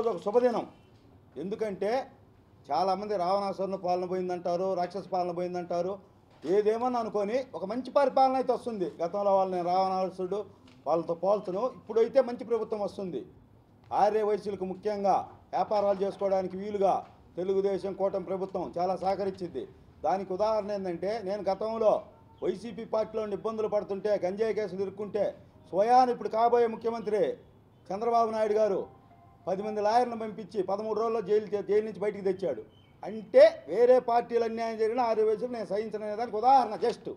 ఈరోజు ఒక శుభదినం. ఎందుకంటే చాలామంది రావణాసురుని పాలన పోయిందంటారు, రాక్షస పాలన పోయిందంటారు. ఏదేమని అనుకొని ఒక మంచి పరిపాలన అయితే వస్తుంది. గతంలో వాళ్ళని రావణాసురుడు వాళ్ళతో పోల్చను. ఇప్పుడైతే మంచి ప్రభుత్వం వస్తుంది. ఆర్య వయసులకు ముఖ్యంగా వ్యాపారాలు చేసుకోవడానికి వీలుగా తెలుగుదేశం కూటమి ప్రభుత్వం చాలా సహకరించింది. దానికి ఉదాహరణ ఏంటంటే, నేను గతంలో వైసీపీ పార్టీలో ఇబ్బందులు పడుతుంటే, గంజాయి కేసులు ఇరుక్కుంటే స్వయాన్ని ఇప్పుడు కాబోయే ముఖ్యమంత్రి చంద్రబాబు నాయుడు గారు 10 మంది లాయర్లను పంపించి 13 రోజుల్లో జైలు నుంచి బయటికి తెచ్చాడు. అంటే వేరే పార్టీలు అన్యాయం జరిగిన ఆర్య వయసులు నేను సహించనే దానికి ఉదాహరణ జస్ట్.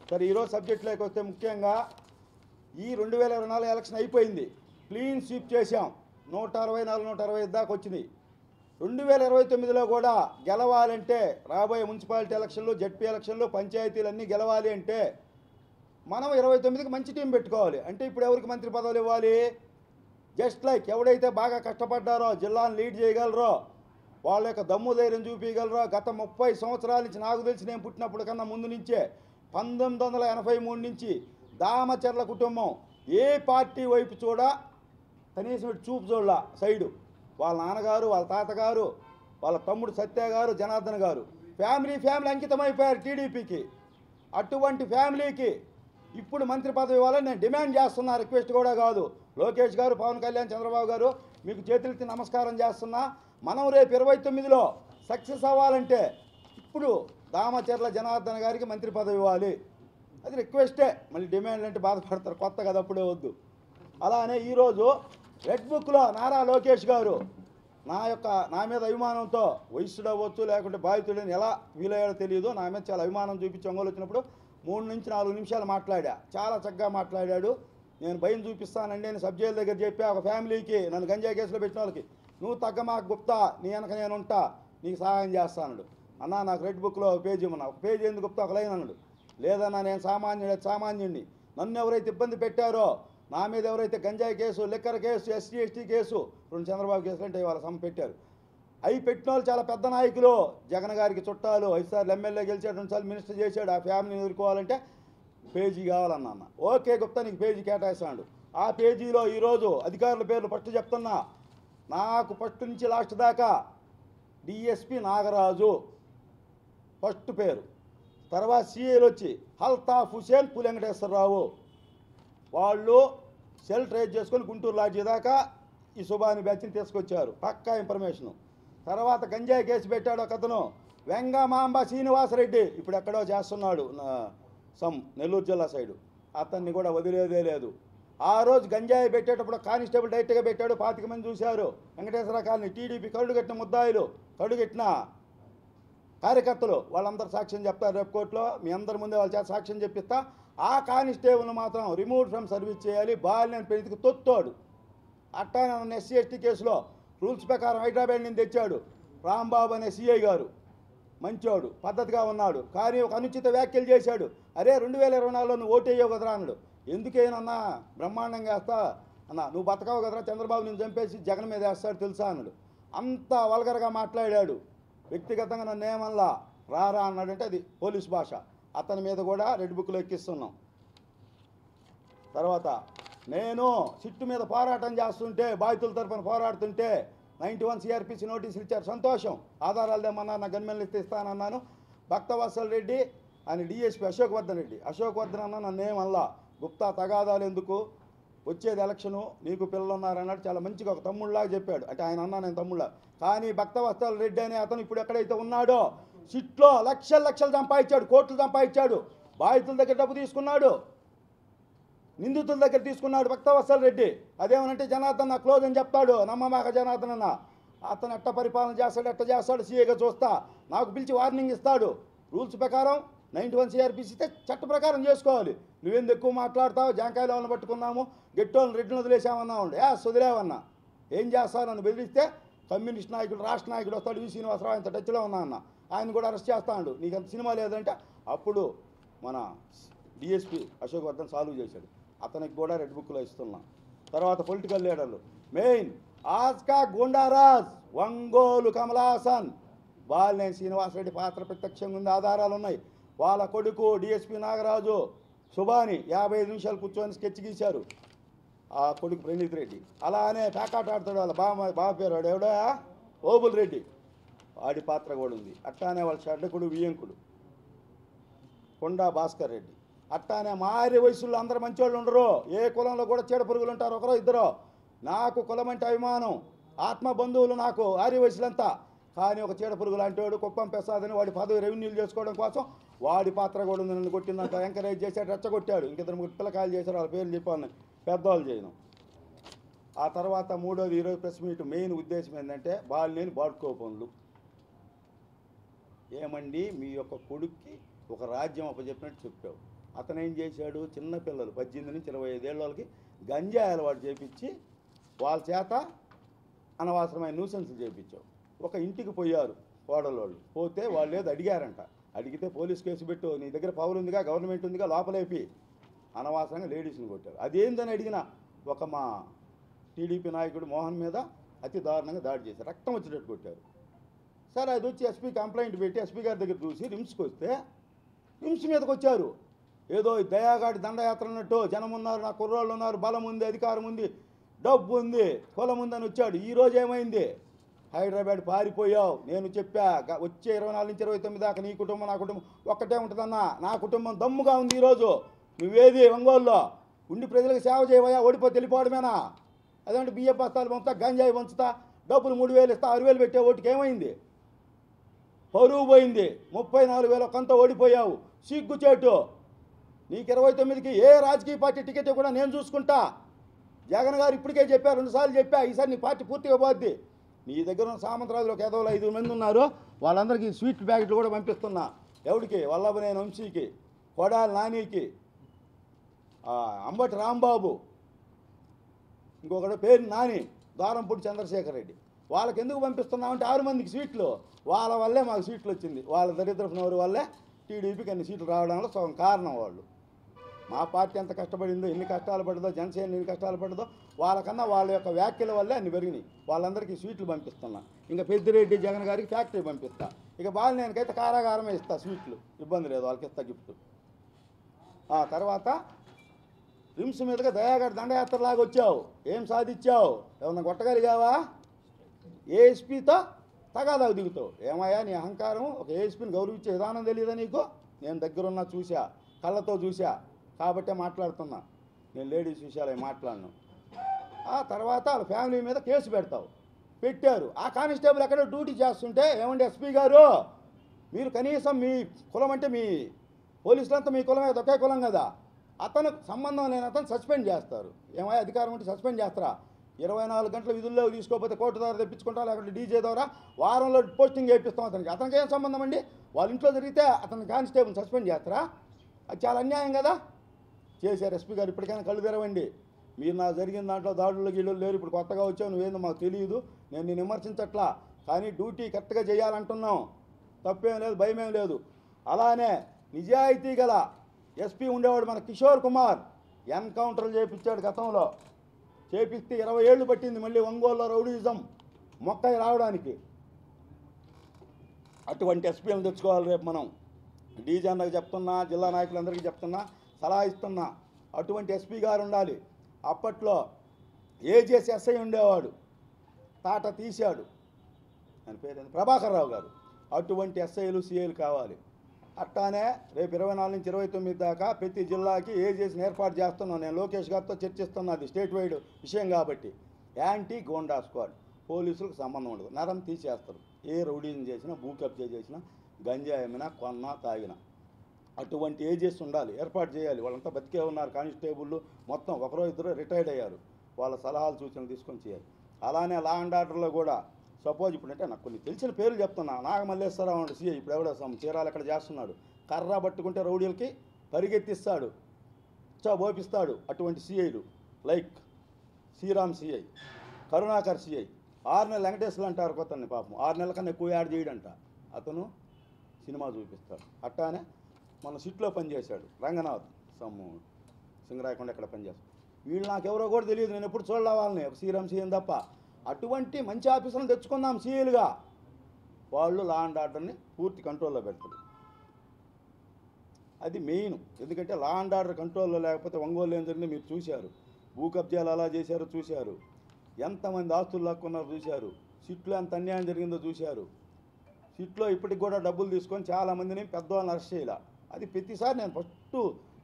సరే, ఈరోజు సబ్జెక్టులోకి వస్తే ముఖ్యంగా ఈ 2024 ఎలక్షన్ అయిపోయింది. క్లీన్ స్వీప్ చేశాం. 164, 165 దాకా వచ్చినాయి. 2029లో కూడా గెలవాలంటే, రాబోయే మున్సిపాలిటీ ఎలక్షన్లు, జడ్పీ ఎలక్షన్లు, పంచాయతీలు అన్నీ గెలవాలి అంటే మనం 29కి మంచి టీం పెట్టుకోవాలి. అంటే ఇప్పుడు ఎవరికి మంత్రి పదవులు ఇవ్వాలి? జస్ట్ లైక్ ఎవడైతే బాగా కష్టపడ్డారో, జిల్లాను లీడ్ చేయగలరో, వాళ్ళ యొక్క దమ్ము ధైర్యం చూపించగలరో. గత 30 సంవత్సరాల నుంచి, నాకు తెలిసి నేను పుట్టినప్పుడు కన్నా ముందు నుంచే 1983 నుంచి దామచర్ల కుటుంబం ఏ పార్టీ వైపు కనీసం చూపు చూడాల సైడు. వాళ్ళ నాన్నగారు, వాళ్ళ తాతగారు, వాళ్ళ తమ్ముడు సత్య గారు, జనార్దన్ గారు ఫ్యామిలీ అంకితమైపోయారు టీడీపీకి. అటువంటి ఫ్యామిలీకి ఇప్పుడు మంత్రి పదవి ఇవ్వాలని నేను డిమాండ్ చేస్తున్నా. రిక్వెస్ట్ కూడా కాదు. లోకేష్ గారు, పవన్ కళ్యాణ్, చంద్రబాబు గారు, మీకు చేతులెత్తి నమస్కారం చేస్తున్నా. మనం రేపు 29లో సక్సెస్ అవ్వాలంటే ఇప్పుడు దామచర్ల జనార్దన్ గారికి మంత్రి పదవి ఇవ్వాలి. అది రిక్వెస్టే. మళ్ళీ డిమాండ్ అంటే బాధపడతారు, కొత్త కదా, అప్పుడే వద్దు. అలానే ఈరోజు రెడ్ బుక్లో నారా లోకేష్ గారు నా మీద అభిమానంతో, వయస్సుడు అవ్వచ్చు లేకుంటే బాధితుడని ఎలా వీలయ్యాడో తెలియదు, నా మీద చాలా అభిమానం చూపించి ఒంగోలు వచ్చినప్పుడు 3 నుంచి 4 నిమిషాలు మాట్లాడా. చాలా చక్కగా మాట్లాడాడు. నేను భయం చూపిస్తానండి అని సబ్ జైలు దగ్గర చెప్పా. ఒక ఫ్యామిలీకి, నన్ను గంజాయి కేసులో పెట్టిన వాళ్ళకి, నువ్వు తగ్గమా గుప్తా, నీ వెనక నేను ఉంటా, నీకు సహాయం చేస్తాను అన్నా. నాకు రెడ్ బుక్లో ఒక పేజీ ఇవ్వన్నా. ఒక పేజీ ఎందుకు గుప్తా, ఒక లైన్ అన్నాడు. లేదన్నా, నేను సామాన్యుడిని. నన్ను ఎవరైతే ఇబ్బంది పెట్టారో, నా మీద ఎవరైతే గంజాయి case, liquor case, SC ST case, 2 Chandrababu కేసులు అంటే వాళ్ళ సమ పెట్టారు. అవి పెట్టిన వాళ్ళు చాలా పెద్ద నాయకులు. జగన్ గారికి చుట్టాలు, 5 సార్లు ఎమ్మెల్యే గెలిచాడు, 2 సార్లు మినిస్టర్ చేశాడు. ఆ ఫ్యామిలీని ఎదుర్కోవాలంటే పేజీ కావాలన్నా. ఓకే గుప్తా, నీకు పేజీ కేటాయిస్తాడు. ఆ పేజీలో ఈరోజు అధికారుల పేర్లు ఫస్ట్ చెప్తున్నా. నాకు ఫస్ట్ నుంచి లాస్ట్ దాకా డిఎస్పి నాగరాజు ఫస్ట్ పేరు. తర్వాత సిఐలు వచ్చి అల్తాఫ్ హుసేన్, పులి వెంకటేశ్వరరావు. వాళ్ళు సెల్ ట్రేస్ చేసుకొని గుంటూరు లాడ్జీ దాకా ఈ సుబాని బ్యాచ్ని తీసుకొచ్చారు. పక్కా ఇన్ఫర్మేషను. తర్వాత గంజాయి కేసు పెట్టాడు ఒక అతను, వెంగమాంబ శ్రీనివాసరెడ్డి, ఇప్పుడు ఎక్కడో చేస్తున్నాడు నెల్లూరు జిల్లా సైడు. అతన్ని కూడా వదిలేదే లేదు. ఆ రోజు గంజాయి పెట్టేటప్పుడు కానిస్టేబుల్ డైరెక్ట్గా పెట్టాడు. 25 మంది చూశారు. వెంకటేశ్వర కాలనీ టీడీపీ కడుగట్టిన ముద్దాయిలు, కడుగట్టిన కార్యకర్తలు, వాళ్ళందరూ సాక్ష్యం చెప్తారు రేపు కోర్టులో. మీ అందరి ముందే వాళ్ళ చేత సాక్ష్యం చెప్పిస్తా. ఆ కానిస్టేబుల్ను మాత్రం రిమూవ్ ఫ్రమ్ సర్వీస్ చేయాలి. బాలినేని పెళ్లికి తొత్తాడు. అట్టా నన్ను ఎస్సీ ఎస్టీ కేసులో రూల్స్ ప్రకారం హైదరాబాద్ నుంచి తెచ్చాడు. రాంబాబు అనే సిఐ గారు, మంచోడు, పద్ధతిగా ఉన్నాడు. కానీ ఒక అనుచిత వ్యాఖ్యలు చేశాడు. అరే 2024లో నువ్వు ఓటేయవు కదరా అన్నాడు. ఎందుకేనన్నా, బ్రహ్మాండంగా వేస్తా అన్న, నువ్వు బతకవు కదరా, చంద్రబాబు నేను చంపేసి జగన్ మీద వేస్తాడు తెలుసా అన్నాడు. అంత వల్గర్గా మాట్లాడాడు. వ్యక్తిగతంగా నన్ను ఏమల్లా రారా అన్నాడంటే అది పోలీస్ భాష. అతని మీద కూడా రెడ్ బుక్లో ఎక్కిస్తున్నాం. తర్వాత నేను సిట్టు మీద పోరాటం చేస్తుంటే, బాధితుల తరఫున పోరాడుతుంటే 91 సిఆర్పిసి నోటీసులు ఇచ్చారు. సంతోషం. ఆధారాలు దేమన్నా, నా గన్మెన్లు ఇస్తానన్నాను. భక్తవత్సల్ రెడ్డి అని డిఎస్పీ అశోక్ వర్ధన్ అన్న నన్నేమల్లా. గుప్తా తగాదాలు ఎందుకు, వచ్చేది ఎలక్షను, నీకు పిల్లలు ఉన్నారన్నాడు. చాలా మంచిగా ఒక తమ్ముళ్ళలాగా చెప్పాడు. అంటే ఆయన అన్నా నేను తమ్ముళ్ళ. కానీ భక్తవత్సల్ రెడ్డి అనే అతను ఇప్పుడు ఎక్కడైతే ఉన్నాడో సిట్లో లక్షలు సంపాదించాడు, కోట్లు సంపాదించాడు. బాధితుల దగ్గర డబ్బు తీసుకున్నాడు, నిందితుల దగ్గర తీసుకున్నాడు భక్తవత్సల్ రెడ్డి. అదేమనంటే జనార్దన్ నా క్లోజ్ అని చెప్తాడు. నమ్మమాక జనార్దన్ అన్న. అతను ఎట్ట పరిపాలన చేస్తాడు, సీఏగా చూస్తా. నాకు పిలిచి వార్నింగ్ ఇస్తాడు. రూల్స్ ప్రకారం 91 సిఆర్పిసి ఇస్తే చట్ట ప్రకారం చేసుకోవాలి. నువ్వెందుకు ఎక్కువ మాట్లాడతావు, జాంకాయలు వాళ్ళని పట్టుకున్నాము, గెట్టోళ్ళని రెడ్డిని వదిలేసామన్నా ఉండే వదిలేవన్నా. ఏం చేస్తావు, నన్ను బెదిరిస్తే కమ్యూనిస్ట్ నాయకుడు, రాష్ట్ర నాయకుడు వస్తాడు, వి శ్రీనివాసరావు, ఆయన టచ్లో ఉన్నా అన్న. ఆయన కూడా అరెస్ట్ చేస్తాడు. నీకు అంత సినిమా లేదంటే అప్పుడు మన డిఎస్పీ అశోక్ వర్ధన్ సాల్వ్ చేశాడు. అతనికి కూడా రెడ్ బుక్లో ఇస్తున్నాం. తర్వాత పొలిటికల్ లీడర్లు మెయిన్ ఆజ్కా గుండారాజ్, ఒంగోలు కమలాసన్, బాలినేని శ్రీనివాసరెడ్డి పాత్ర ప్రత్యక్షంగా ఉంది, ఆధారాలు ఉన్నాయి. వాళ్ళ కొడుకు డిఎస్పీ నాగరాజు, సుబాని 55 నిమిషాలు కూర్చొని స్కెచ్ గీశారు. ఆ కొడుకు ప్రణీత్ రెడ్డి. అలానే ప్యాకాట్ ఆడతాడు వాళ్ళ బావ పేరు వాడు ఎవడా ఓబుల్ రెడ్డి, వాడి పాత్ర కూడా ఉంది. అట్లానే వాళ్ళ షడ్డకుడు వియ్యంకుడు కొండా భాస్కర్ రెడ్డి. అట్లానే మా ఆర్య వయసుల్లో అందరూ మంచివాళ్ళు ఉండరు, ఏ కులంలో కూడా చీడ పురుగులు ఉంటారు, ఒకరో ఇద్దరు. నాకు కులం అంటే అభిమానం, ఆత్మ బంధువులు నాకు ఆర్య వయసులంతా. కానీ ఒక చీడ పురుగు లాంటి వాడు కుప్పం ప్రసాద్ అని వాడి పదవి రెవెన్యూలు చేసుకోవడం కోసం వాడి పాత్ర కూడా ఉంది. నన్ను కొట్టిందంట, ఎంకరేజ్ చేశాడు, రెచ్చగొట్టాడు. ఇంకిద్దరు ముగ్గురు పిల్లకాయలు చేశారు, వాళ్ళ పేర్లు చెప్పాను, పెద్దవాళ్ళు చేయను. ఆ తర్వాత మూడోది ఈరోజు ప్రెస్ మీట్ మెయిన్ ఉద్దేశం ఏంటంటే బాలినేని బాడుకో పనులు. ఏమండి మీ యొక్క కొడుక్కి ఒక రాజ్యం అప్పచెప్పినట్టు చెప్పావు. అతను ఏం చేశాడు, చిన్నపిల్లలు 18 నుంచి 25 ఏళ్ళ వాళ్ళకి గంజాయి అలవాటు చేపించి వాళ్ళ చేత అనవసరమైన న్యూసెన్స్లు చేయించావు. ఒక ఇంటికి పోయారు కోడలోళ్ళు, పోతే వాళ్ళు ఏదో అడిగారంట, అడిగితే పోలీస్ కేసు పెట్టు, నీ దగ్గర పవర్ ఉందిగా, గవర్నమెంట్ ఉందిగా, లోపలేపి అనవసరంగా లేడీస్ని కొట్టారు. అదేందని అడిగిన ఒక మా టీడీపీ నాయకుడు మోహన్ మీద అతి దారుణంగా దాడి చేశారు, రక్తం వచ్చేటట్టు కొట్టారు. సరే అది వచ్చి ఎస్పీ కంప్లైంట్ పెట్టి ఎస్పీ గారి దగ్గర చూసి రిమ్స్కి వస్తే రిమ్స్ మీదకి వచ్చారు. ఏదో దయాగాడి దండయాత్ర అన్నట్టు జనం ఉన్నారు, నా కుర్రోళ్ళు ఉన్నారు, బలం ఉంది, అధికారం ఉంది, డబ్బు ఉంది, కులం ఉందని వచ్చాడు. ఈరోజు ఏమైంది, హైదరాబాద్ పారిపోయావు. నేను చెప్పా వచ్చే 24 నుంచి 29 దాకా నీ కుటుంబం నా కుటుంబం ఒక్కటే ఉంటుందన్నా. నా కుటుంబం దమ్ముగా ఉంది. ఈరోజు నువ్వేది ఒంగోలులో ఉండి ప్రజలకు సేవ చేయవయా, ఓడిపోతే వెళ్ళిపోవడమేనా? అదేంటి బియ్యం బస్తాలు పంచుతా, గంజాయి పంచుతా, డబ్బులు 3,000 ఇస్తా, 6,000 పెట్టే ఓటుకి ఏమైంది? పరువు పోయింది. 34,000 కొంత ఓడిపోయావు, సిగ్గుచేటు. నీకు 29కి ఏ రాజకీయ పార్టీ టికెట్ కూడా నేను చూసుకుంటా. జగన్ గారు ఇప్పటికే చెప్పారు, 2 సార్లు చెప్పా, ఈసారి నీ పార్టీ పూర్తిగా పోద్ది. నీ దగ్గర ఉన్న సామంతరాజులో కేవలం 5 మంది ఉన్నారు, వాళ్ళందరికీ స్వీట్ ప్యాకెట్లు కూడా పంపిస్తున్నా. ఎవరికి? వల్లభనేని వంశీకి, కొడాలి నానికి, అంబటి రాంబాబు, ఇంకొకటి పేరు నాని, దారంపూడి చంద్రశేఖర్ రెడ్డి. వాళ్ళకి ఎందుకు పంపిస్తున్నామంటే 6 మందికి స్వీట్లు. వాళ్ళ వల్లే మాకు సీట్లు వచ్చింది, వాళ్ళ దరిద్రపు నోరు వల్లే టీడీపీకి అన్ని సీట్లు రావడంలో సగం కారణం వాళ్ళు. మా పార్టీ ఎంత కష్టపడిందో, ఎన్ని కష్టాలు పడిందో, జనసేన ఎన్ని కష్టాలు పడిందో, వాళ్ళకన్నా వాళ్ళ యొక్క వ్యాఖ్యల వల్లే అన్ని పెరిగినాయి. వాళ్ళందరికీ స్వీట్లు పంపిస్తున్నా. ఇంకా పెద్దిరెడ్డి జగన్ గారికి ఫ్యాక్టరీ పంపిస్తా. ఇక బాలినేనికైతే కారాగారమే ఇస్తా స్వీట్లు, ఇబ్బంది లేదు, వాళ్ళకి ఇస్తా గిఫ్ట్. ఆ తర్వాత రిమ్స్ మీదుగా దయాగఢ్ దండయాత్రలాగా వచ్చావు, ఏం సాధించావు? ఏమన్నా కొట్టగలిగావా? ఏఎస్పీతో తగాదాకు దిగుతావు. ఏమయ్యా నీ అహంకారం? ఒక ఏఎస్పీని గౌరవించే విధానం తెలియదా నీకు? నేను దగ్గరున్నా, చూసా, కళ్ళతో చూసా, కాబట్టే మాట్లాడుతున్నా. నేను లేడీస్ విషయాలు మాట్లాడను. ఆ తర్వాత వాళ్ళ ఫ్యామిలీ మీద కేసు పెడతావు. పెట్టారు. ఆ కానిస్టేబుల్ ఎక్కడో డ్యూటీ చేస్తుంటే, ఏమండి ఎస్పీ గారు, మీరు కనీసం మీ కులం అంటే మీ పోలీసులంతా మీ కులమే, ఒకే కులం కదా, అతను సంబంధం లేని అతను సస్పెండ్ చేస్తారు. ఏమయ్యా అధికారం ఉంటే సస్పెండ్ చేస్తారా? 24 గంటల విధుల్లో తీసుకోకపోతే కోర్టు ద్వారా తెప్పించుకుంటా, లేకపోతే డీజే ద్వారా వారంలో పోస్టింగ్ చేయిస్తాం అతనికి. అతనికి ఏం సంబంధం అండి? వాళ్ళ ఇంట్లో జరిగితే అతను కానిస్టేబుల్ సస్పెండ్ చేస్తారా? అది చాలా అన్యాయం కదా. చేశారు ఎస్పీ గారు. ఇప్పటికైనా కళ్ళు తెరవండి. మీరు నాకు జరిగిన దాంట్లో దాడుల్లో గీళ్ళు లేరు, ఇప్పుడు కొత్తగా వచ్చావు, నువ్వేందో మాకు తెలియదు, నేను నేను విమర్శించట్లా, కానీ డ్యూటీ కరెక్ట్గా చేయాలంటున్నాం, తప్పేం లేదు, భయమేం లేదు. అలానే నిజాయితీ గల ఎస్పీ ఉండేవాడు మన కిషోర్ కుమార్, ఎన్కౌంటర్లు చేయించాడు గతంలో, చేపిస్తే 20 ఏళ్ళు పట్టింది మళ్ళీ ఒంగోలులో రౌడీజం మొక్కై రావడానికి. అటువంటి ఎస్పీలను తెచ్చుకోవాలి రేపు మనం. డీజీ అన్నకు చెప్తున్నా, జిల్లా నాయకులందరికీ చెప్తున్నా, సలహా ఇస్తున్నా, అటువంటి ఎస్పీ గారు ఉండాలి. అప్పట్లో ఏజేసి ఎస్ఐ ఉండేవాడు, తాట తీశాడు, ఆయన పేరు ప్రభాకర్ రావు గారు. అటువంటి ఎస్ఐలు సిఐలు కావాలి. అట్లానే రేపు 24 నుంచి 29 దాకా ప్రతి జిల్లాకి ఏజేసిని ఏర్పాటు చేస్తున్నాను. నేను లోకేష్ గారితో చర్చిస్తున్నది స్టేట్ వైడ్ విషయం కాబట్టి. యాంటీ గోండా స్క్వాడ్, పోలీసులకు సంబంధం ఉండదు, నరం తీసేస్తారు. ఏ రౌడీని చేసినా, భూ కబ్జా చేసినా, గంజాయి అమ్మినా, కొన్నా, తాగినా అటువంటి ఏజెస్ ఉండాలి, ఏర్పాటు చేయాలి. వాళ్ళంతా బతికే ఉన్నారు కానిస్టేబుళ్ళు, మొత్తం ఒకరో ఇద్దరు రిటైర్డ్ అయ్యారు. వాళ్ళ సలహాలు సూచనలు తీసుకొని చేయాలి. అలానే లా అండ్ ఆర్డర్లో కూడా సపోజ్ ఇప్పుడంటే నాకు కొన్ని తెలిసిన పేర్లు చెప్తున్నా. నాగమల్లేశ్వరరావు అంటే సీఐ, ఇప్పుడు ఎవడో చీరాలు ఎక్కడ చేస్తున్నాడు, కర్ర పట్టుకుంటే రౌడీలకి పరిగెత్తిస్తాడు, ఓపిస్తాడు. అటువంటి సీఐలు like Sriram CI, Karunakar CI, 6 నెలల వెంకటేశ్వర్లు అంటారు కొత్తని, పాపం 6 నెలల కన్నా ఎక్కువ యాడ్ చేయడంట, అతను సినిమా చూపిస్తాడు. అట్లానే మన సిట్లో పనిచేశాడు రంగనాథ్, సింగరాయకొండ ఎక్కడ పనిచేస్తాడు. వీళ్ళు నాకెవరో కూడా తెలియదు, నేను ఎప్పుడు చూడలే వాళ్ళని, ఒక శ్రీరామ్ సీఎం తప్ప. అటువంటి మంచి ఆఫీసులను తెచ్చుకుందాం సీఏలుగా, వాళ్ళు లా అండ్ ఆర్డర్ని పూర్తి కంట్రోల్లో పెడతారు. అది మెయిన్. ఎందుకంటే లా అండ్ ఆర్డర్ కంట్రోల్లో లేకపోతే ఒంగోలు ఏం జరిగిందో మీరు చూశారు. భూ కబ్జాలు ఎలా చేశారో చూశారు, ఎంతమంది ఆస్తులు లాక్కున్నారో చూశారు, సిట్లో ఎంత అన్యాయం జరిగిందో చూశారు. సిట్లో ఇప్పటికి కూడా డబ్బులు తీసుకొని చాలామందిని పెద్దవాళ్ళని అరెస్ట్ చేయాల. అది ప్రతిసారి నేను ఫస్ట్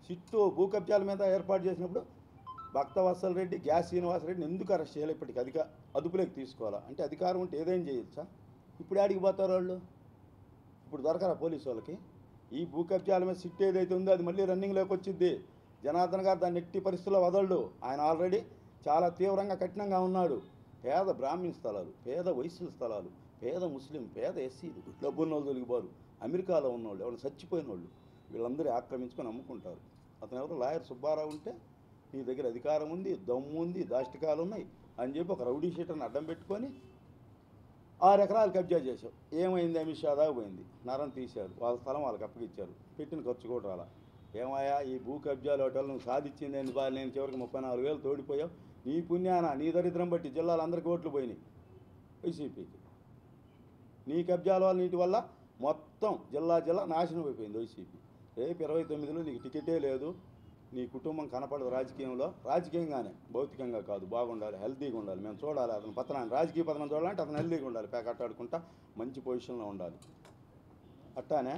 సిట్టు భూ కబ్జాల మీద ఏర్పాటు చేసినప్పుడు భక్తవత్సల రెడ్డి, గ్యాస్ శ్రీనివాసరెడ్డిని ఎందుకు అరెస్ట్ చేయాలి, ఇప్పటికి అదుపులోకి తీసుకోవాలా అంటే అధికారం ఉంటే ఏదైనా చేయొచ్చా? ఇప్పుడు ఆడికి పోతారు వాళ్ళు, ఇప్పుడు దొరకరా పోలీసు వాళ్ళకి? ఈ భూ కబ్జాల మీద సిట్ ఏదైతే ఉందో అది మళ్ళీ రన్నింగ్లోకి వచ్చింది. జనార్దన్ గారు దాన్ని ఎట్టి పరిస్థితుల్లో వదలడు. ఆయన ఆల్రెడీ చాలా తీవ్రంగా కఠినంగా ఉన్నాడు. పేద బ్రాహ్మణ స్థలాలు, పేద వైశ్యుల స్థలాలు, పేద ముస్లిం, పేద ఎస్సీలు, డబ్బున్న వాళ్ళు తొలగిపోరు, అమెరికాలో ఉన్నవాళ్ళు, ఎవరు చచ్చిపోయిన వాళ్ళు, వీళ్ళందరూ ఆక్రమించుకొని అమ్ముకుంటారు. అతను ఎవరు లాయర్ సుబ్బారావు ఉంటే నీ దగ్గర అధికారం ఉంది, దమ్ము ఉంది, దాష్టికాలు ఉన్నాయి అని చెప్పి ఒక రౌడీ షీటర్ని అడ్డం పెట్టుకొని 6 ఎకరాలు కబ్జా చేశావు. ఏమైంది? అమిత్ షా దాకా పోయింది, నరం తీశారు, వాళ్ళ స్థలం వాళ్ళకి అప్పగిచ్చారు, పెట్టిన ఖర్చు కూడా రాలా. ఏమయ్యా ఈ భూ కబ్జాలు వాటి వల్ల నువ్వు సాధించింది ఏంది? బాగా నేను చివరికి 34,000 తోడిపోయావు. నీ పుణ్యాన, నీ దరిద్రం బట్టి జిల్లాలో అందరికీ ఓట్లు పోయినాయి వైసీపీకి. నీ కబ్జాల వల్ల, నీటి వల్ల మొత్తం జిల్లా నాశనం అయిపోయింది వైసీపీ. రేపు 29లో నీకు టికెటే లేదు, నీ కుటుంబం కనపడదు రాజకీయంలో. రాజకీయంగానే, భౌతికంగా కాదు. బాగుండాలి, హెల్తీగా ఉండాలి, మేము చూడాలి అతను పతనాన్ని. రాజకీయ పతనం చూడాలంటే అతను హెల్తీగా ఉండాలి, ప్యాకెట్ ఆడుకుంటా మంచి పొజిషన్లో ఉండాలి. అట్టానే